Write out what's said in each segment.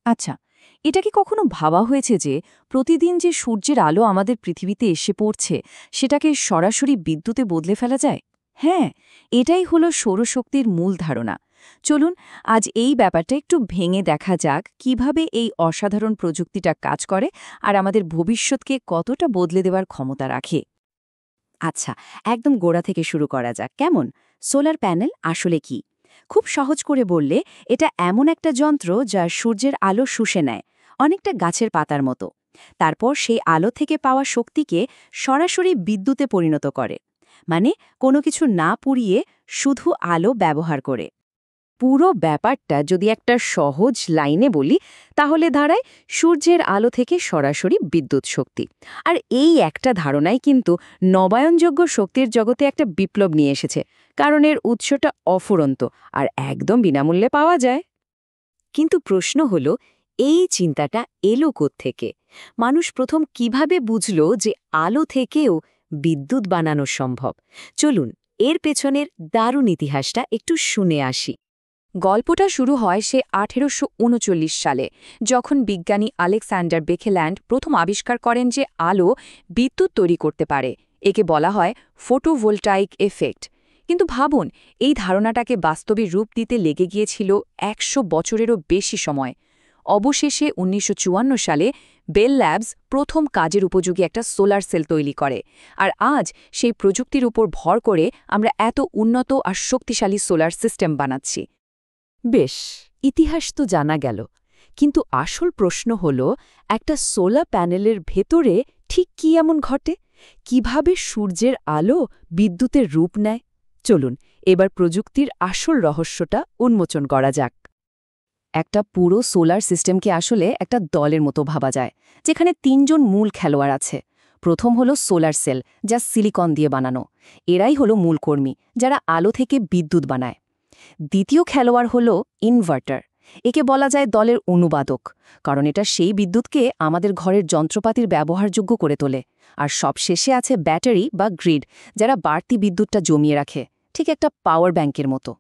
আচ্ছা, এটা কি কখনো ভাবা হয়েছে যে প্রতিদিন যে সূর্যের আলো আমাদের পৃথিবীতে এসে পড়ছে সেটাকে সরাসরি বিদ্যুতে বদলে ফেলা যায়? হ্যাঁ, এটাই হলো সৌরশক্তির মূল ধারণা। চলুন আজ এই ব্যাপারটা একটু ভেঙে দেখা যাক কিভাবে এই অসাধারণ প্রযুক্তিটা কাজ করে আর আমাদের ভবিষ্যৎকে কতটা বদলে দেওয়ার ক্ষমতা রাখে। আচ্ছা, একদম গোড়া থেকে শুরু করা যাক কেমন। সোলার প্যানেল আসলে কি? খুব সহজ করে বললে, এটা এমন একটা যন্ত্র যা সূর্যের আলো শুষে নেয়, অনেকটা গাছের পাতার মতো। তারপর সেই আলো থেকে পাওয়া শক্তিকে সরাসরি বিদ্যুতে পরিণত করে। মানে কোনো কিছু না পুড়িয়ে শুধু আলো ব্যবহার করে। পুরো ব্যাপারটা যদি একটা সহজ লাইনে বলি, তাহলে দাঁড়ায় সূর্যের আলো থেকে সরাসরি বিদ্যুৎ শক্তি। আর এই একটা ধারণাই কিন্তু নবায়নযোগ্য শক্তির জগতে একটা বিপ্লব নিয়ে এসেছে, কারণ এর উৎসটা অফুরন্ত আর একদম বিনামূল্যে পাওয়া যায়। কিন্তু প্রশ্ন হলো, এই চিন্তাটা এলো থেকে? মানুষ প্রথম কিভাবে বুঝল যে আলো থেকেও বিদ্যুৎ বানানো সম্ভব? চলুন এর পেছনের দারুণ ইতিহাসটা একটু শুনে আসি। গল্পটা শুরু হয় সে 1839 সালে, যখন বিজ্ঞানী আলেকজান্ডার বেকেল্যান্ড প্রথম আবিষ্কার করেন যে আলো বিদ্যুৎ তৈরি করতে পারে। একে বলা হয় ফটোভোল্টাইক এফেক্ট। কিন্তু ভাবুন, এই ধারণাটাকে বাস্তবে রূপ দিতে লেগে গিয়েছিল 100 বছরেরও বেশি সময়। অবশেষে 1954 সালে বেল ল্যাবস প্রথম কাজের উপযোগী একটা সোলার সেল তৈরি করে। আর আজ সেই প্রযুক্তির উপর ভর করে আমরা এত উন্নত আর শক্তিশালী সোলার সিস্টেম বানাচ্ছি। বেশ, ইতিহাস তো জানা গেল, কিন্তু আসল প্রশ্ন হল, একটা সোলার প্যানেলের ভেতরে ঠিক কি এমন ঘটে? কিভাবে সূর্যের আলো বিদ্যুতের রূপ নেয়? চলুন এবার প্রযুক্তির আসল রহস্যটা উন্মোচন করা যাক। একটা পুরো সোলার সিস্টেমকে আসলে একটা দলের মতো ভাবা যায়, যেখানে 3জন মূল খেলোয়াড় আছে। প্রথম হলো সোলার সেল, যা সিলিকন দিয়ে বানানো। এরাই হলো মূল কর্মী, যারা আলো থেকে বিদ্যুৎ বানায়। দ্বিতীয় খেলোয়াড় হল ইনভার্টার। একে বলা যায় দলের অনুবাদক, কারণ এটা সেই বিদ্যুৎকে আমাদের ঘরের যন্ত্রপাতির ব্যবহারযোগ্য করে তোলে। আর সবশেষে আছে ব্যাটারি বা গ্রিড, যারা বাড়তি বিদ্যুৎটা জমিয়ে রাখে, ঠিক একটা পাওয়ার ব্যাংকের মতো।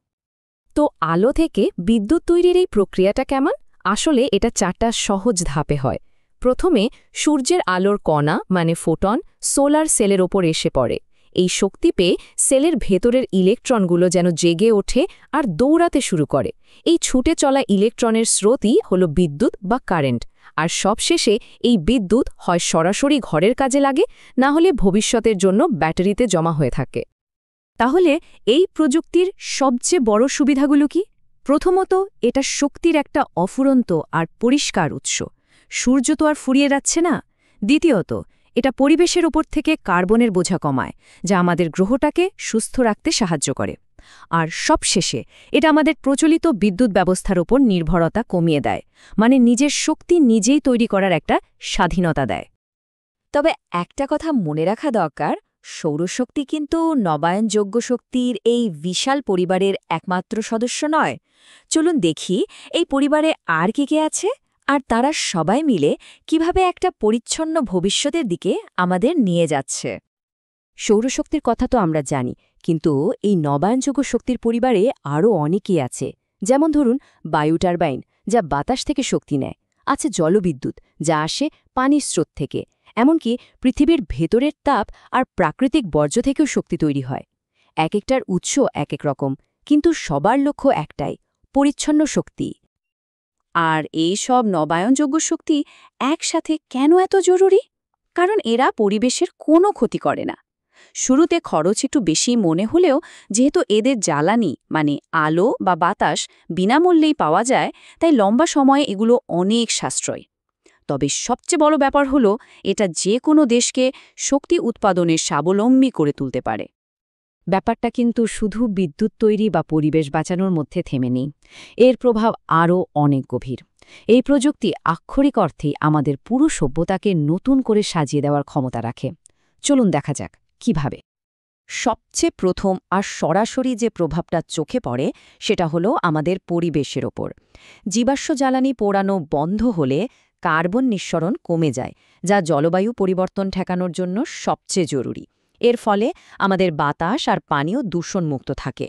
তো আলো থেকে বিদ্যুৎ তৈরির এই প্রক্রিয়াটা কেমন? আসলে এটা 4টা সহজ ধাপে হয়। প্রথমে সূর্যের আলোর কণা মানে ফোটন সোলার সেলের ওপর এসে পড়ে। এই শক্তি পেয়ে সেলের ভেতরের ইলেকট্রনগুলো যেন জেগে ওঠে আর দৌড়াতে শুরু করে। এই ছুটে চলা ইলেকট্রনের স্রোতই হল বিদ্যুৎ বা কারেন্ট। আর সবশেষে এই বিদ্যুৎ হয় সরাসরি ঘরের কাজে লাগে, না হলে ভবিষ্যতের জন্য ব্যাটারিতে জমা হয়ে থাকে। তাহলে এই প্রযুক্তির সবচেয়ে বড় সুবিধাগুলো কি? প্রথমত, এটা শক্তির একটা অফুরন্ত আর পরিষ্কার উৎস। সূর্য তো আর ফুরিয়ে যাচ্ছে না। দ্বিতীয়ত, এটা পরিবেশের ওপর থেকে কার্বনের বোঝা কমায়, যা আমাদের গ্রহটাকে সুস্থ রাখতে সাহায্য করে। আর সবশেষে, এটা আমাদের প্রচলিত বিদ্যুৎ ব্যবস্থার ওপর নির্ভরতা কমিয়ে দেয়, মানে নিজের শক্তি নিজেই তৈরি করার একটা স্বাধীনতা দেয়। তবে একটা কথা মনে রাখা দরকার, সৌরশক্তি কিন্তু নবায়নযোগ্য শক্তির এই বিশাল পরিবারের একমাত্র সদস্য নয়। চলুন দেখি এই পরিবারে আর কে আছে, আর তারা সবাই মিলে কিভাবে একটা পরিচ্ছন্ন ভবিষ্যতের দিকে আমাদের নিয়ে যাচ্ছে। সৌরশক্তির কথা তো আমরা জানি, কিন্তু এই নবায়নযোগ্য শক্তির পরিবারে আরও অনেকেই আছে। যেমন ধরুন বায়ু টারবাইন, যা বাতাস থেকে শক্তি নেয়। আছে জলবিদ্যুৎ, যা আসে পানির স্রোত থেকে। এমনকি পৃথিবীর ভেতরের তাপ আর প্রাকৃতিক বর্জ্য থেকেও শক্তি তৈরি হয়। এক একটার উৎস এক এক রকম, কিন্তু সবার লক্ষ্য একটাই, পরিচ্ছন্ন শক্তি। আর এই সব নবায়নযোগ্য শক্তি একসাথে কেন এত জরুরি? কারণ এরা পরিবেশের কোনো ক্ষতি করে না। শুরুতে খরচ একটু বেশি মনে হলেও, যেহেতু এদের জ্বালানি মানে আলো বা বাতাস বিনামূল্যেই পাওয়া যায়, তাই লম্বা সময়ে এগুলো অনেক সাশ্রয়। তবে সবচেয়ে বড় ব্যাপার হলো, এটা যে কোনো দেশকে শক্তি উৎপাদনের স্বাবলম্বী করে তুলতে পারে। ব্যাপারটা কিন্তু শুধু বিদ্যুৎ তৈরি বা পরিবেশ বাঁচানোর মধ্যে থেমে নেই। এর প্রভাব আরও অনেক গভীর। এই প্রযুক্তি আক্ষরিক অর্থেই আমাদের পুরো সভ্যতাকে নতুন করে সাজিয়ে দেওয়ার ক্ষমতা রাখে। চলুন দেখা যাক কিভাবে। সবচেয়ে প্রথম আর সরাসরি যে প্রভাবটা চোখে পড়ে, সেটা হলো আমাদের পরিবেশের ওপর। জীবাশ্ম জ্বালানি পোড়ানো বন্ধ হলে কার্বন নিঃসরণ কমে যায়, যা জলবায়ু পরিবর্তন ঠেকানোর জন্য সবচেয়ে জরুরি। এর ফলে আমাদের বাতাস আর পানিও দূষণমুক্ত থাকে।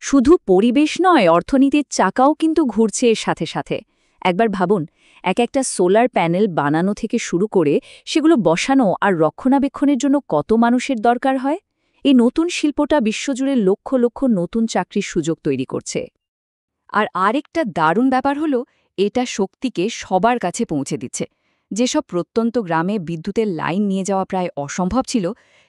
শুধু পরিবেশ নয়, অর্থনীতির চাকাও কিন্তু ঘুরছে এর সাথে সাথে। একবার ভাবুন, একটা সোলার প্যানেল বানানো থেকে শুরু করে সেগুলো বসানো আর রক্ষণাবেক্ষণের জন্য কত মানুষের দরকার হয়। এই নতুন শিল্পটা বিশ্বজুড়ে লক্ষ লক্ষ নতুন চাকরির সুযোগ তৈরি করছে। আর আরেকটা দারুণ ব্যাপার হলো, এটা শক্তিকে সবার কাছে পৌঁছে দিচ্ছে। যেসব প্রত্যন্ত গ্রামে বিদ্যুতের লাইন নিয়ে যাওয়া প্রায় অসম্ভব ছিল,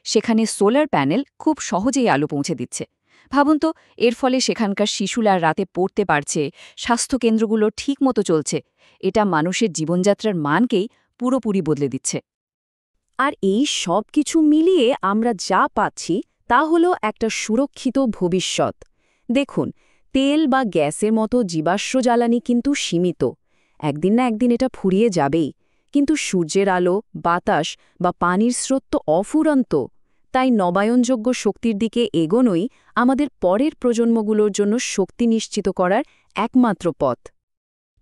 সেখানে সোলার প্যানেল খুব সহজেই আলো পৌঁছে দিচ্ছে। ভাবুন তো, এর ফলে সেখানকার শিশুরা রাতে পড়তে পারছে, স্বাস্থ্যকেন্দ্রগুলো ঠিকমতো চলছে। এটা মানুষের জীবনযাত্রার মানকেই পুরোপুরি বদলে দিচ্ছে। আর এই সব কিছু মিলিয়ে আমরা যা পাচ্ছি তা হলো একটা সুরক্ষিত ভবিষ্যৎ। দেখুন, তেল বা গ্যাসের মতো জীবাশ্ম জ্বালানি কিন্তু সীমিত, একদিন না একদিন এটা ফুরিয়ে যাবেই। কিন্তু সূর্যের আলো, বাতাস বা পানির স্রোত তো অফুরন্ত। তাই নবায়নযোগ্য শক্তির দিকে এগোনোই আমাদের পরের প্রজন্মগুলোর জন্য শক্তি নিশ্চিত করার একমাত্র পথ।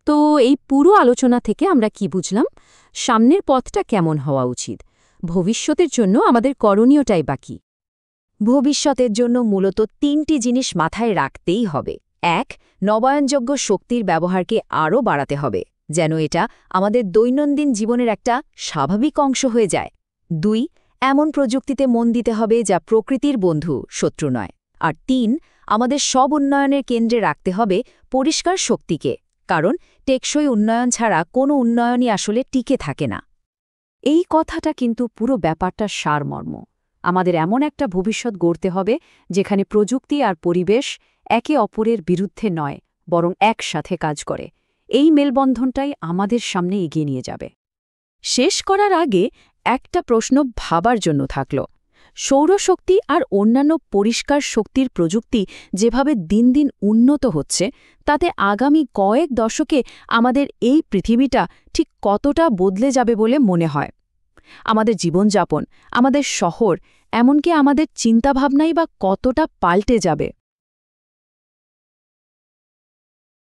তো এই পুরো আলোচনা থেকে আমরা কি বুঝলাম? সামনের পথটা কেমন হওয়া উচিত? ভবিষ্যতের জন্য আমাদের করণীয়টাই বাকি। ভবিষ্যতের জন্য মূলত ৩টি জিনিস মাথায় রাখতেই হবে। ১. নবায়নযোগ্য শক্তির ব্যবহারকে আরও বাড়াতে হবে, যেন এটা আমাদের দৈনন্দিন জীবনের একটা স্বাভাবিক অংশ হয়ে যায়। ২. এমন প্রযুক্তিতে মন দিতে হবে যা প্রকৃতির বন্ধু, শত্রু নয়। আর ৩. আমাদের সব উন্নয়নের কেন্দ্রে রাখতে হবে পরিষ্কার শক্তিকে, কারণ টেকসই উন্নয়ন ছাড়া কোনো উন্নয়নই আসলে টিকে থাকে না। এই কথাটা কিন্তু পুরো ব্যাপারটার সারমর্ম। আমাদের এমন একটা ভবিষ্যৎ গড়তে হবে যেখানে প্রযুক্তি আর পরিবেশ একে অপরের বিরুদ্ধে নয়, বরং একসাথে কাজ করে। এই মেলবন্ধনটাই আমাদের সামনে এগিয়ে নিয়ে যাবে। শেষ করার আগে একটা প্রশ্ন ভাবার জন্য থাকল। সৌরশক্তি আর অন্যান্য পরিষ্কার শক্তির প্রযুক্তি যেভাবে দিন দিন উন্নত হচ্ছে, তাতে আগামী কয়েক দশকে আমাদের এই পৃথিবীটা ঠিক কতটা বদলে যাবে বলে মনে হয়? আমাদের জীবনযাপন, আমাদের শহর, এমনকি আমাদের চিন্তাভাবনাই বা কতটা পাল্টে যাবে?